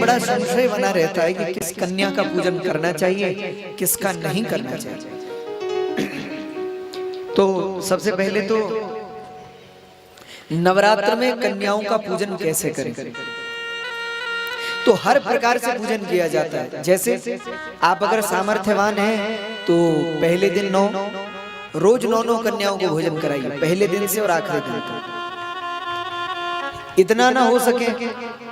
बड़ा संशय बना रहता है कि किस कन्या का पूजन करना चाहिए, किसका नहीं करना चाहिए। तो सबसे पहले तो नवरात्र में कन्याओं का पूजन कैसे करें? तो हर प्रकार से पूजन किया जाता है। जैसे आप अगर सामर्थ्यवान हैं तो पहले दिन रोज 9 कन्याओं को भोजन कराइए, पहले दिन से और आखिरी दिन तक। इतना ना हो सके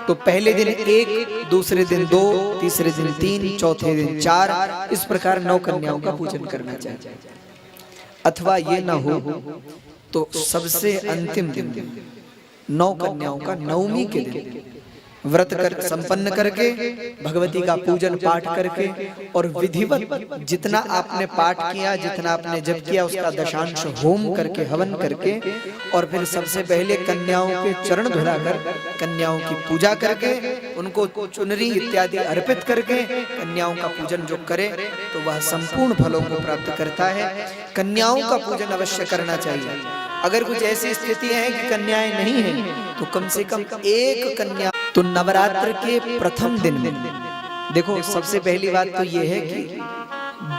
तो पहले दिन 1, दूसरे दिन 2, तीसरे दिन 3, चौथे दिन 4, इस प्रकार 9 कन्याओं का पूजन करना चाहिए। अथवा ये ना हो तो सबसे अंतिम दिन 9 कन्याओं का नवमी के दिन व्रत कर संपन्न करके भगवती का पूजन पाठ करके और विधिवत जितना आपने पाठ किया, जितना आपने जप किया, उसका दशांश होम करके, हवन करके, और फिर सबसे पहले कन्याओं के चरण धुलाकर कन्याओं की पूजा करके उनको चुनरी इत्यादि अर्पित करके कन्याओं का पूजन जो करे तो वह संपूर्ण फलों को प्राप्त करता है। कन्याओं का पूजन अवश्य करना चाहिए। अगर कुछ ऐसी स्थितियां हैं कि कन्याएं नहीं हैं तो कम से कम एक कन्या। तो नवरात्र के प्रथम दिन में देखो, सबसे पहली बात तो यह है कि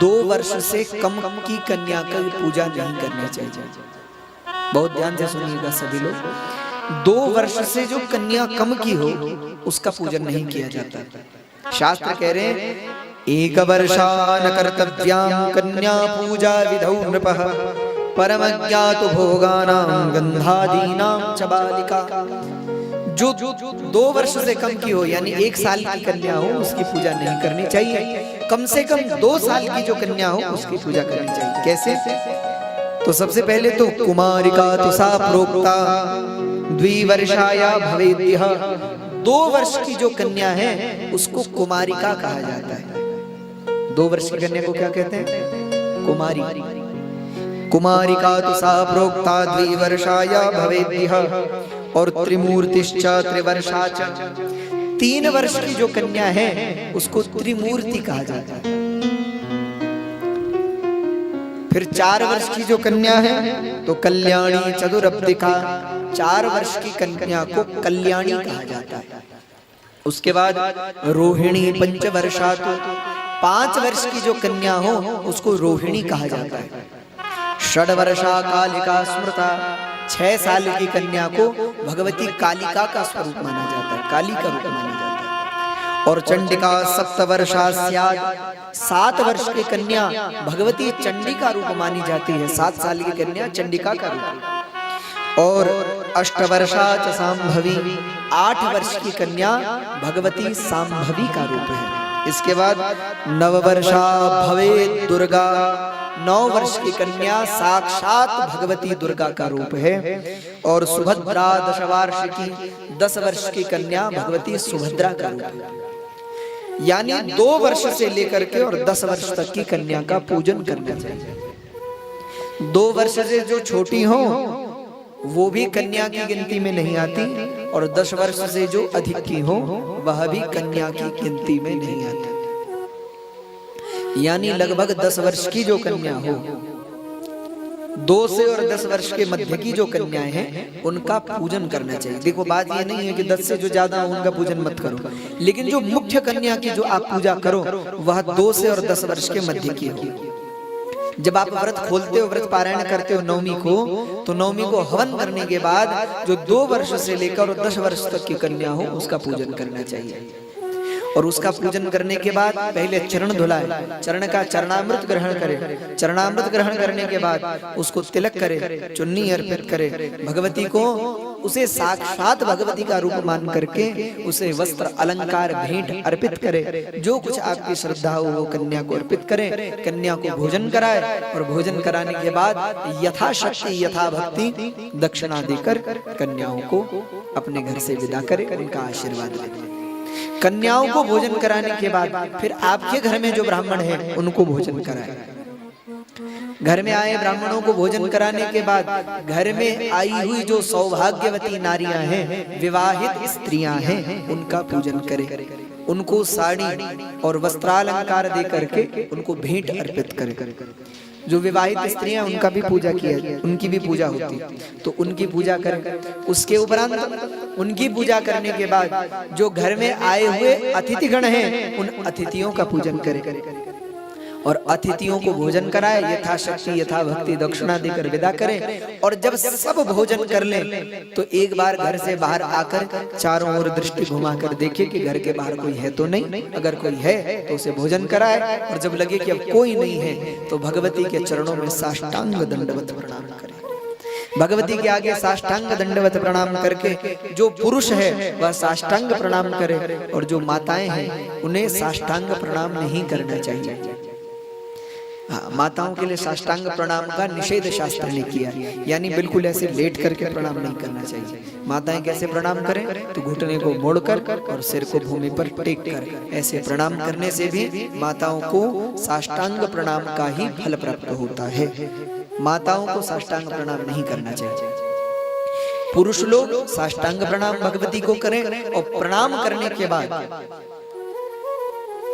2 वर्ष से कम की कन्या का पूजा नहीं करनी चाहिए। बहुत ध्यान से सुनिएगा सभी लोग। 2 वर्ष से जो कन्या कम की हो उसका पूजन नहीं किया जाता। शास्त्र कह रहे हैं एक वर्षान कर्तव्याम कन्या पूजा विधौ नृपः परमज्ञात भोगानां गंधादीनां च बालिका। जो 2 वर्ष से कम की हो यानी 1 साल की कन्या हो उसकी पूजा नहीं करनी चाहिए। कम से कम 2 साल की जो कन्या हो उसकी पूजा करनी चाहिए। कैसे? तो सबसे पहले तो कुमारिका तो सा प्रोक्ता द्विवर्षाया भवेद्यः। 2 वर्ष की जो कन्या है उसको कुमारिका कहा जाता है। 2 वर्ष की कन्या को क्या कहते हैं? कुमारी। कुमारिका तो सा प्रोक्ता द्विवर्षाया भवेद्यः और त्रिमूर्तिश्च त्रिवर्षाच। 3 वर्ष की जो कन्या है उसको त्रिमूर्ति कहा जाता है। फिर 4 वर्ष की जो कन्या है तो कल्याणी चतुरब्दिका। 4 वर्ष की कन्या को कल्याणी कहा जाता है। उसके बाद रोहिणी पंचवर्षात। 5 वर्ष की जो कन्या हो उसको रोहिणी कहा जाता है। षड्वर्षा कालिका स्मृता। 6 साल की कन्या को भगवती कालिका का स्वरूप माना जाता है, काली का रूप माना जाता है। और चंडिका सप्तवर्षा स्यात्। 7 वर्ष की कन्या भगवती चंडी का रूप मानी जाती है। 7 साल की कन्या चंडिका का रूप। और अष्टवर्षा च सांभवी। 8 वर्ष की कन्या भगवती सांभवी का रूप है। इसके बाद नववर्षा भवेत् दुर्गा। 9 वर्ष की कन्या साक्षात भगवती दुर्गा का रूप है। और सुभद्रा 10 वार्षिकी। 10 वर्ष की कन्या भगवती सुभद्रा का रूप है। यानी 2 वर्ष से लेकर के और 10 वर्ष तक की कन्या का पूजन करना चाहिए। 2 वर्ष से जो छोटी हो वो भी कन्या की गिनती में नहीं आती, और 10 वर्ष से जो अधिक की हो वह भी कन्या की गिनती में नहीं आती। यानी लगभग 10 वर्ष की जो कन्या हो, 2 से और 10 वर्ष के मध्य की जो कन्याएं हैं उनका पूजन करना चाहिए। देखो बात ये नहीं है कि 10 से जो ज्यादा हो उनका पूजन मत करो, लेकिन जो मुख्य कन्या की जो आप पूजा करो वह 2 से और 10 वर्ष के मध्य की हो। जब आप व्रत खोलते हो, व्रत पारायण करते हो नवमी को, तो नवमी को हवन करने के बाद जो 2 वर्ष से लेकर 10 वर्ष तक की कन्या हो उसका पूजन करना चाहिए। और उसका पूजन करने के बाद पहले चरण धुलाए, चरण का चरणामृत ग्रहण करे। चरणामृत ग्रहण करने के बाद उसको तिलक करे, चुन्नी अर्पित करे भगवती को। उसे साक्षात भगवती का रूप मान करके उसे वस्त्र अलंकार भेंट अर्पित करे। जो कुछ आपकी श्रद्धा हो वो कन्या को अर्पित करे। कन्या को भोजन कराए और भोजन कराने के बाद यथाशक्ति यथा भक्ति दक्षिणा देकर कन्याओं को अपने घर से विदा करे, उनका आशीर्वाद ले। कन्याओं को भोजन कराने के बाद फिर आपके घर में जो ब्राह्मण है उनको भोजन कराए। घर में आए ब्राह्मणों को भोजन कराने के बाद घर में आई हुई जो सौभाग्यवती नारियां हैं, विवाहित स्त्रियां हैं, उनका पूजन करे। उनको साड़ी और वस्त्रालंकार दे करके उनको भेंट अर्पित करे। जो विवाहित स्त्रियां उनका भी पूजा किया, उनकी भी पूजा होती है, तो उनकी पूजा करें। उसके उपरांत उनकी पूजा करने के बाद जो घर में आए हुए अतिथिगण हैं उन अतिथियों का पूजन करें और अतिथियों को भोजन कराए, यथाशक्ति यथा भक्ति दक्षिणा देकर विदा करें। और जब सब भोजन कर लें तो एक बार घर से बाहर आकर चारों ओर दृष्टि घुमाकर देखे कि घर के बाहर कोई है तो नहीं, अगर कोई है तो उसे भोजन कराए, और जब लगे कि अब कोई नहीं है तो भगवती के चरणों में साष्टांग दंडवत प्रणाम करें। भगवती के आगे साष्टांग दंडवत प्रणाम करके जो पुरुष है वह साष्टांग प्रणाम करे, और जो माताएं हैं उन्हें साष्टांग प्रणाम नहीं करना चाहिए। हाँ, माताओं के लिए साष्टांग प्रणाम का निषेध शास्त्र ने किया, यानी बिल्कुल ऐसे लेट करके प्रणाम नहीं करना चाहिए। माताएं कैसे प्रणाम करें तो घुटने को मोड़कर और सिर को भूमि पर टेक कर, ऐसे प्रणाम करने से भी माताओं को साष्टांग प्रणाम का ही फल प्राप्त होता है। माताओं को साष्टांग प्रणाम नहीं करना चाहिए। पुरुष लोग साष्टांग प्रणाम भगवती को करें और प्रणाम करने के बाद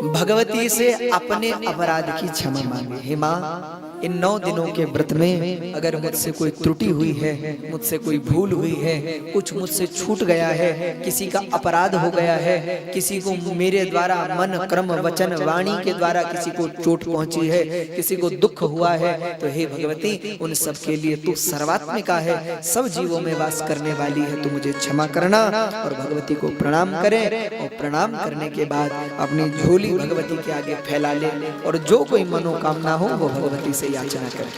भगवती से अपने अपराध की क्षमा मांगे। हे माँ, इन 9 दिनों के व्रत में अगर मुझसे कोई त्रुटि हुई है, मुझसे कोई भूल हुई है, कुछ मुझसे छूट गया है, किसी का अपराध हो गया है, किसी को मेरे द्वारा मन कर्म वचन वाणी के द्वारा किसी को चोट पहुंची है, किसी को दुख हुआ है, तो हे भगवती उन सब के लिए तू सर्वात्मिका है, सब जीवों में वास करने वाली है, तू मुझे क्षमा करना। और भगवती को प्रणाम करें और प्रणाम करने के बाद अपनी झोली भगवती के आगे फैला ले, और जो कोई मनोकामना हो वो भगवती से याचना करें।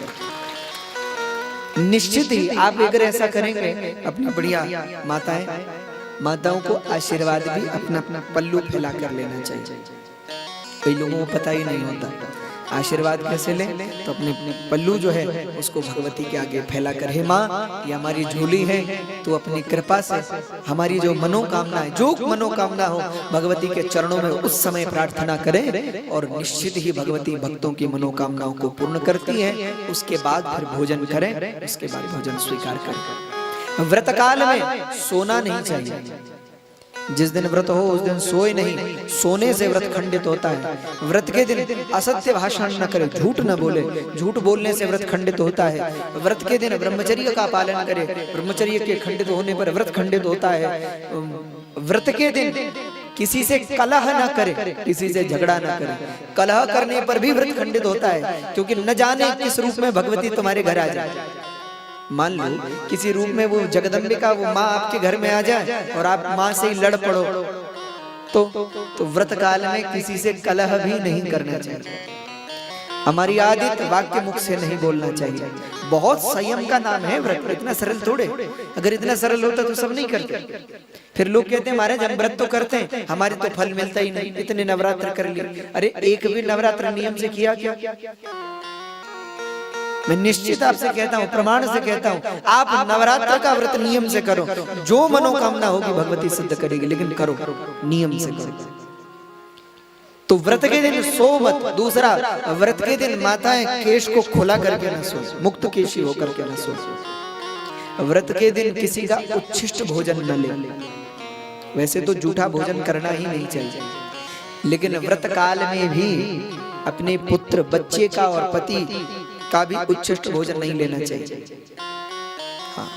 निश्चित ही आप अगर ऐसा करेंगे, अपनी बढ़िया माताओं को आशीर्वाद भी अपना अपना पल्लू फैला कर लेना चाहिए। कई लोगों को पता ही नहीं होता आशीर्वाद कैसे लें, तो अपने पल्लू जो है उसको भगवती के आगे फैला कर, हे माँ ये हमारी झोली है, तो अपनी कृपा से हमारी जो मनोकामना है, जो मनोकामना हो भगवती के चरणों में उस समय प्रार्थना करें, और निश्चित ही भगवती भक्तों की मनोकामनाओं को पूर्ण करती है। उसके बाद फिर भोजन करें, उसके बाद भोजन स्वीकार करें। व्रत काल में सोना नहीं चाहिए। जिस दिन व्रत हो उस दिन सोए नहीं, सोने से व्रत खंडित होता है। व्रत के दिन असत्य भाषण न करे, झूठ न बोले, झूठ बोलने से व्रत खंडित होता है। व्रत के दिन ब्रह्मचर्य का पालन करे, ब्रह्मचर्य के खंडित होने पर व्रत खंडित होता है। व्रत के दिन किसी से कलह न करे, किसी से झगड़ा न करे, कलह करने पर भी व्रत खंडित होता है, क्योंकि न जाने किस रूप में भगवती तुम्हारे घर आ जाए। मान लो किसी रूप में वो जगदम्बिका, वो माँ आपके घर में आ जाए और आप माँ से ही लड़ पड़ो, तो व्रत काल में किसी से कलह भी नहीं करना चाहिए। हमारी आदत वाक्य मुख से नहीं बोलना चाहिए। बहुत संयम का नाम है व्रत, इतना सरल थोड़े। अगर इतना सरल होता तो सब नहीं करते। फिर लोग कहते हैं महाराज हम व्रत तो करते हैं, हमारे तो फल मिलता ही नहीं, इतने नवरात्र कर लिए। अरे एक भी नवरात्र नियम से किया क्या? मैं निश्चित आपसे कहता हूँ, प्रमाण से कहता हूँ, आप नवरात्र का व्रत नियम से करो, जो मनोकामना होगी भगवती सिद्ध करेगी, लेकिन करो नियम से करो। तो व्रत के दिन सो मत। दूसरा, व्रत के दिन माताएं केश को खुला करके न सो, मुक्त केशी होकर के न सो। व्रत के दिन किसी का उच्छिष्ट भोजन न ले। वैसे तो जूठा भोजन करना ही नहीं चाहिए, लेकिन व्रत काल में भी अपने पुत्र बच्चे का और पति का भी उच्छिष्ट भोजन नहीं लेना चाहिए। हाँ,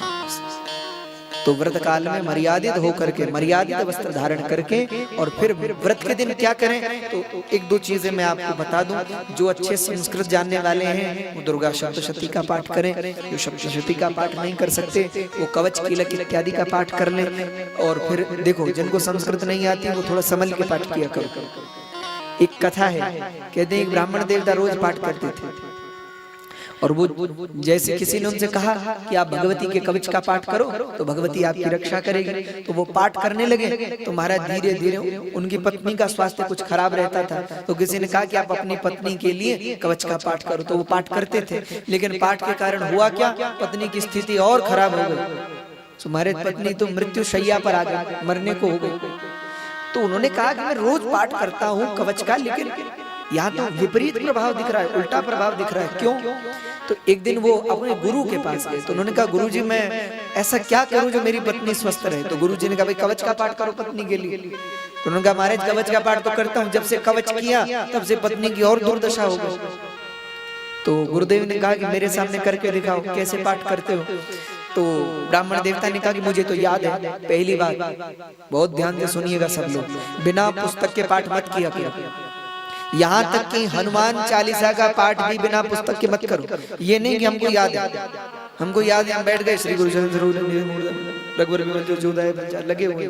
तो व्रत काल में मर्यादित होकर के, मर्यादित वस्त्र धारण करके, और फिर व्रत के दिन क्या करें, तो 1-2 चीजें मैं आपको बता दूं। जो अच्छे संस्कृत जानने वाले हैं वो दुर्गा सप्तशती का पाठ करें, जो सप्तशती का पाठ नहीं कर सकते वो कवच कीलक इत्यादि का पाठ कर लें। और फिर देखो, जिनको संस्कृत नहीं आती वो थोड़ा संभल के पाठ किया करो। एक कथा है, कहते हैं एक ब्राह्मण देवता रोज पाठ करते थे, और वो जैसे किसी ने उनसे कहा कि आप भगवती के कवच का पाठ करो तो भगवती आपकी रक्षा करेगी, तो वो पाठ करने लगे। तो महाराज धीरे धीरे उनकी पत्नी का स्वास्थ्य कुछ खराब रहता था, तो किसी ने कहा कि आप अपनी पत्नी के लिए कवच का पाठ करो, तो वो पाठ करते थे। लेकिन पाठ के कारण हुआ क्या, पत्नी की स्थिति और खराब हो गई। तो महाराज पत्नी तो मृत्यु शैया पर आ गई, मरने को हो गई। तो उन्होंने कहा कि मैं रोज पाठ करता हूँ कवच का, लेकिन यहाँ तो विपरीत प्रभाव दिख रहा है, उल्टा प्रभाव दिख रहा है, क्यों? तो एक दिन वो अपने गुरु के पास गए, तो उन्होंने कहा गुरुजी मैं ऐसा क्या करूं जो मेरी पत्नी स्वस्थ रहे? तो गुरुजी ने कहा भाई कवच का पाठ करो पत्नी के लिए। तो उन्होंने कहा महाराज कवच का पाठ तो करता हूं, जब से कवच किया तब से पत्नी की और दुर्दशा हो गई। तो गुरुदेव ने कहा कि मेरे सामने करके दिखाओ, कैसे पाठ करते हो। तो ब्राह्मण देवता ने कहा कि मुझे तो याद है। पहली बात, बहुत ध्यान से सुनिएगा सब लोग, बिना पुस्तक के पाठ मत किया करो। यहाँ तक कि हनुमान चालीसा का पाठ भी बिना पुस्तक के मत करो। ये नहीं कि हमको याद है, हमको याद है, हम बैठ गए श्री गुरु लगे हुए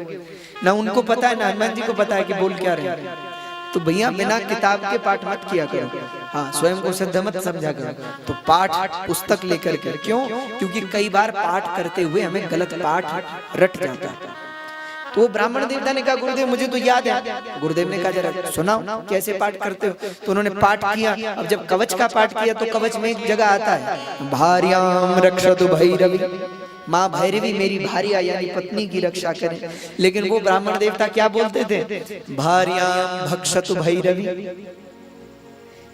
ना, उनको पता है ना हनुमान जी को पता है कि बोल क्या रहे हैं। तो भैया बिना किताब के पाठ मत किया करो। हाँ, स्वयं को सिद्ध मत समझा करो। तो पाठ पुस्तक लेकर के, क्यों? क्योंकि कई बार पाठ करते हुए हमें गलत पाठ रट जाता है। तो वो ब्राह्मण देवता ने कहा गुरुदेव मुझे तो याद है। गुरुदेव ने कहा जरा सुनाओ कैसे पाठ करते हो। तो उन्होंने पाठ किया। अब जब कवच का पाठ किया तो कवच में एक जगह आता है, भार्याम रक्षतु भैरवी, माँ भैरवी मेरी भार्या यानी पत्नी की रक्षा करें। लेकिन वो ब्राह्मण देवता क्या बोलते थे? भार्याम भक्षतु भैरवी,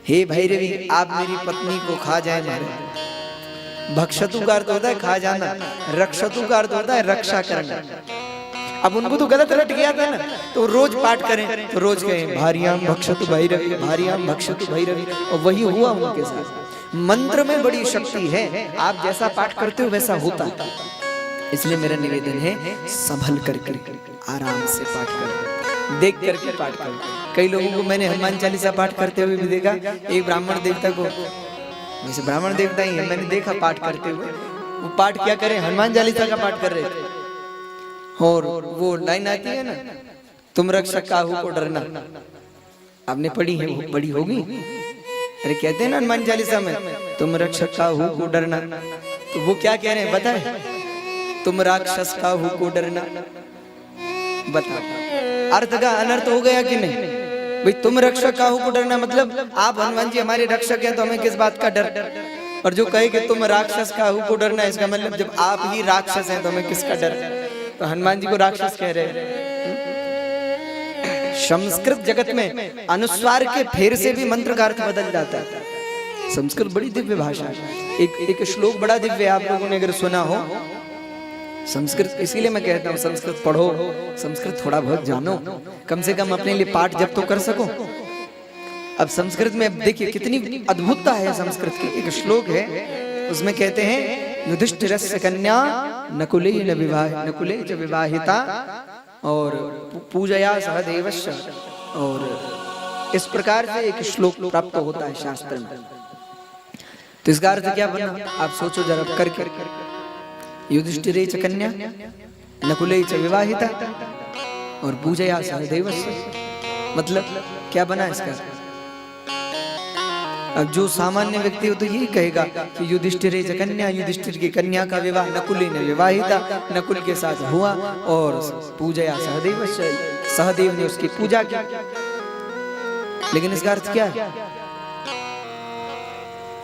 हे भैरवी आप मेरी पत्नी को खा जाए मारे। भक्षतु का अर्थ होता है खा जाना, रक्षतु का अर्थ होता है रक्षा करना। अब उनको तो गलत रट गया था ना, तो रोज पाठ करें तो रोज कहें भार्याम भक्षतु भैरवी, भार्याम भक्षतु भैरवी, और वही हुआ उनके साथ। मंत्र में बड़ी शक्ति है, आप जैसा पाठ करते हो वैसा होता है। इसलिए मेरा निवेदन है संभल करके आराम से पाठ करें, देख करके पाठ करें। कई लोगों को मैंने हनुमान चालीसा पाठ करते हुए भी देखा। एक ब्राह्मण देवता को, वैसे ब्राह्मण देवता ही है, मैंने देखा पाठ करते हुए, वो पाठ क्या करें, हनुमान चालीसा का पाठ कर रहे थे। और वो लाइन आती है ना, तुम रक्षक काहू को डरना, आपने पढ़ी है, वो पढ़ी होगी। अरे कहते हैं ना हनुमान चालीसा में तुम रक्षक काहू को डरना, तो वो क्या कह रहे हैं बताए? तुम राक्षस काहू को डरना। बताओ अर्थ का अनर्थ हो गया कि नहीं? भाई तुम रक्षक काहू को डरना मतलब आप हनुमान जी हमारे रक्षक हैं तो हमें किस बात का डर। और जो कहे कि तुम राक्षस काहू को डरना, इसका मतलब जब आप ही राक्षस हैं तो हमें किसका डर। तो हनुमान जी को राक्षस कह रहे हैं। संस्कृत जगत में अनुस्वार के फेर से भी मंत्र का अर्थ बदल जाता है। संस्कृत बड़ी दिव्य भाषा है। एक श्लोक बड़ा दिव्य, आप लोगों ने अगर सुना हो संस्कृत, इसीलिए मैं कहता हूँ संस्कृत पढ़ो, संस्कृत थोड़ा बहुत जानो, कम से कम अपने लिए पाठ जब तो कर सको। अब संस्कृत में देखिए कितनी अद्भुतता है संस्कृत की। एक श्लोक है उसमें कहते हैं युधिष्ठिरस्य कन्या नकुलेन विवाहिता और पूजया सह देवस्य, और इस प्रकार से एक श्लोक प्राप्त होता है शास्त्र में। तो इसका अर्थ क्या बना आप सोचो जरा करके। युधिष्ठिरे च कन्या नकुले च विवाहिता और पूजया सह देवस्य, मतलब क्या बना इसका? अब जो सामान्य व्यक्ति हो तो यही कहेगा कि युधिष्ठिर च कन्या, युधिष्ठिर की कन्या का विवाह नकुली ने विवाहिता, नकुल के साथ हुआ, और पूजया सहदेव, सहदेव ने उसकी पूजा की। लेकिन इसका अर्थ क्या है?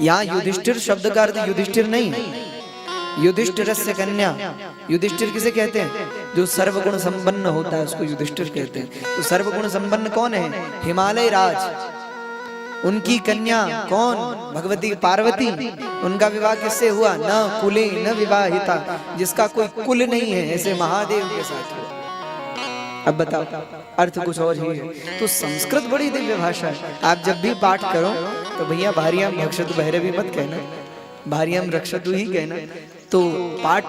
यहाँ युधिष्ठिर शब्द का अर्थ युधिष्ठिर नहीं है। युधिष्ठिरस्य कन्या, युधिष्ठिर किसे कहते हैं? जो सर्वगुण संपन्न होता है उसको युधिष्ठिर कहते हैं। तो सर्वगुण संपन्न कौन है? हिमालय राज, उनकी कन्या कौन? भगवती पार्वती। उनका विवाह किससे हुआ? न कुले न विवाहिता, जिसका कोई कुल नहीं है, ऐसे महादेव के साथ हुआ। अब बताओ अर्थ कुछ और ही है। तो संस्कृत बड़ी दिव्य भाषा है। आप जब भी पाठ करो तो भैया भार्याम भक्षतु भैरवी मत कहना, भार्याम रक्षतु ही कहना। तो पाठ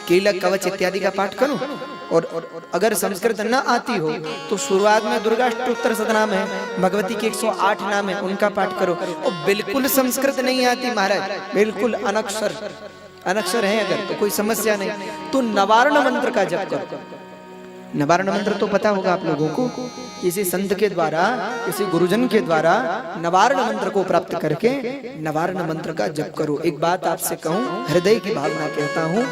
कीलक कवच इत्यादि का पाठ करो। और अगर संस्कृत न आती हो तो शुरुआत में दुर्गा अष्टोत्तर शतनाम है, भगवती के 108 नाम है, उनका पाठ करो। और बिल्कुल संस्कृत नहीं आती महाराज, बिल्कुल अनक्षर है अगर, तो कोई समस्या नहीं, तो नवारण मंत्र का जप करो। नवारण मंत्र तो पता होगा आप लोगों को, किसी संत के द्वारा, किसी गुरुजन के द्वारा नवारण मंत्र को प्राप्त करके नवारण मंत्र का जप करो। एक बात आपसे कहूं, हृदय की भावना कहता हूं,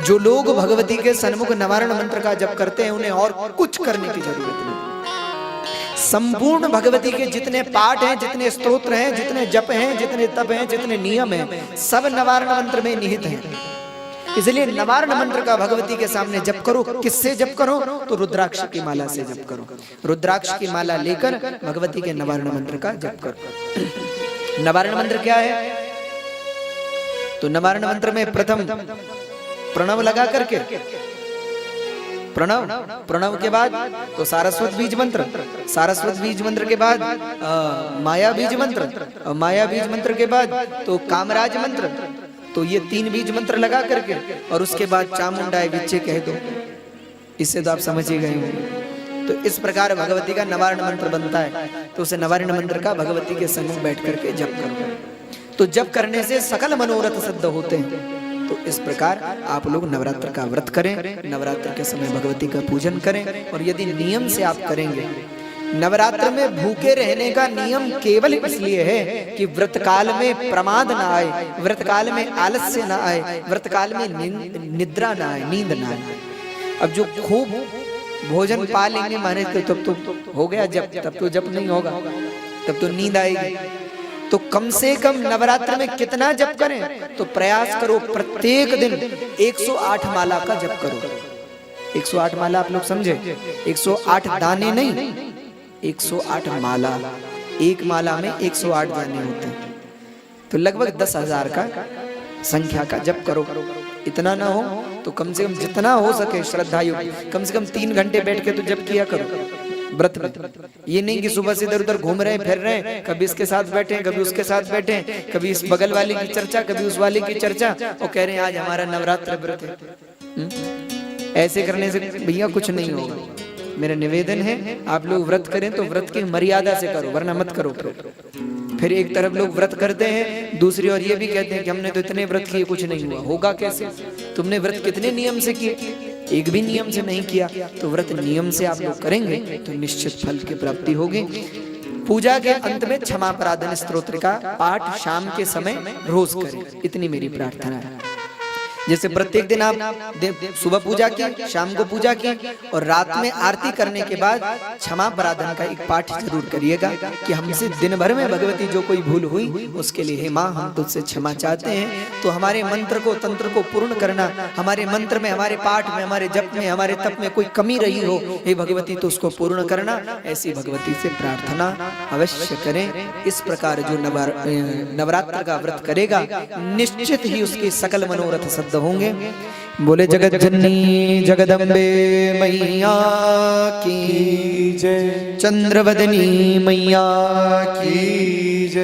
जो लोग भगवती के सन्मुख नवारण मंत्र का जप करते हैं उन्हें और कुछ करने की जरूरत नहीं। संपूर्ण भगवती के जितने पाठ हैं, जितने स्तोत्र हैं, जितने जप हैं, जितने तप हैं, जितने नियम हैं, सब नवारण मंत्र में निहित हैं। इसलिए नवारण मंत्र का भगवती के सामने जप करो। किससे जप करो? तो रुद्राक्ष की माला से जप करो। रुद्राक्ष की माला लेकर भगवती के नवारण मंत्र का जप करो। नवारण मंत्र क्या है? तो नवारण मंत्र में प्रथम प्रणव लगा करके प्रणव, प्रणव के बाद तो सारस्वत बीज मंत्र, सारस्वत बीज मंत्र के बाद माया बीज मंत्र, और माया बीज मंत्र के बाद तो कामराज मंत्र। तो ये 3 बीज मंत्र लगा करके और उसके बाद चामुंडाय विच्चे कह दो। इससे तो आप समझ ही गए होंगे। तो इस प्रकार भगवती का नवारण मंत्र बनता है। तो उसे नवारण मंत्र का भगवती के सम्मुख बैठ करके जप करो। तो जप करने से सकल मनोरथ सिद्ध होते हैं। तो इस प्रकार आप लोग नवरात्र का व्रत करें, नवरात्र के समय भगवती का पूजन करें। और यदि नियम से आप करेंगे, नवरात्र में भूखे रहने का नियम केवल इसलिए है कि व्रत काल में प्रमाद ना आए, व्रत काल में आलस्य ना आए, व्रत काल में निद्रा ना आए, नींद ना आए। अब जो खूब भोजन पा लेंगे माने तो तब तो हो गया जप, तब तो जप नहीं होगा, तब तो नींद आएगी। तो कम से कम नवरात्र में कितना जप करें? तो प्रयास करो प्रत्येक दिन 108 माला का जप करो। 108 माला आप लोग समझे? 108 दाने नहीं, 108 माला। एक माला में 108 दाने होते हैं। तो लगभग 10,000 का संख्या का जप करो। इतना ना हो तो कम से कम जितना हो सके श्रद्धा युक्त कम से कम 3 घंटे बैठ के तो जप किया करो व्रत में। ये नहीं कि सुबह से इधर उधर घूम रहे हैं, फिर रहे हैं, कभी इसके साथ बैठे, कभी उसके साथ बैठे, कभी इस बगल वाले की चर्चा, कभी उस वाले की चर्चा, और कह रहे हैं आज हमारा नवरात्र व्रत है। ऐसे करने से भैया कुछ नहीं होगा। मेरा निवेदन है आप लोग व्रत करें तो व्रत की मर्यादा से करो, वरना मत करो। फिर एक तरफ लोग व्रत करते हैं, दूसरी ओर ये भी कहते हैं कि हमने तो इतने व्रत किए कुछ नहीं हुआ। होगा कैसे? तुमने व्रत कितने नियम से किए? एक भी नियम से नहीं किया। तो व्रत नियम से आप लोग करेंगे तो निश्चित फल की प्राप्ति होगी। पूजा के अंत में क्षमापराधन स्तोत्र का पाठ शाम के समय रोज करें, इतनी मेरी प्रार्थना है। जैसे प्रत्येक दिन आप सुबह पूजा की, शाम को पूजा की, और रात में आरती करने के बाद क्षमा पराधन का एक पाठ जरूर करिएगा कि हमसे दिन भर में भगवती जो कोई भूल हुई उसके लिए हे माँ हम तुझसे क्षमा चाहते हैं। तो हमारे मंत्र को तंत्र को पूर्ण करना, हमारे मंत्र में, हमारे पाठ में, हमारे जप में, हमारे तप में कोई कमी रही हो हे भगवती तो उसको पूर्ण करना। ऐसी भगवती से प्रार्थना अवश्य करें। इस प्रकार जो नवरात्र का व्रत करेगा निश्चित ही उसके सकल मनोरथ सिद्ध होंगे। बोले जगत जननी जगदम्बे मैया की जय, चंद्रवदनी मैया की जय।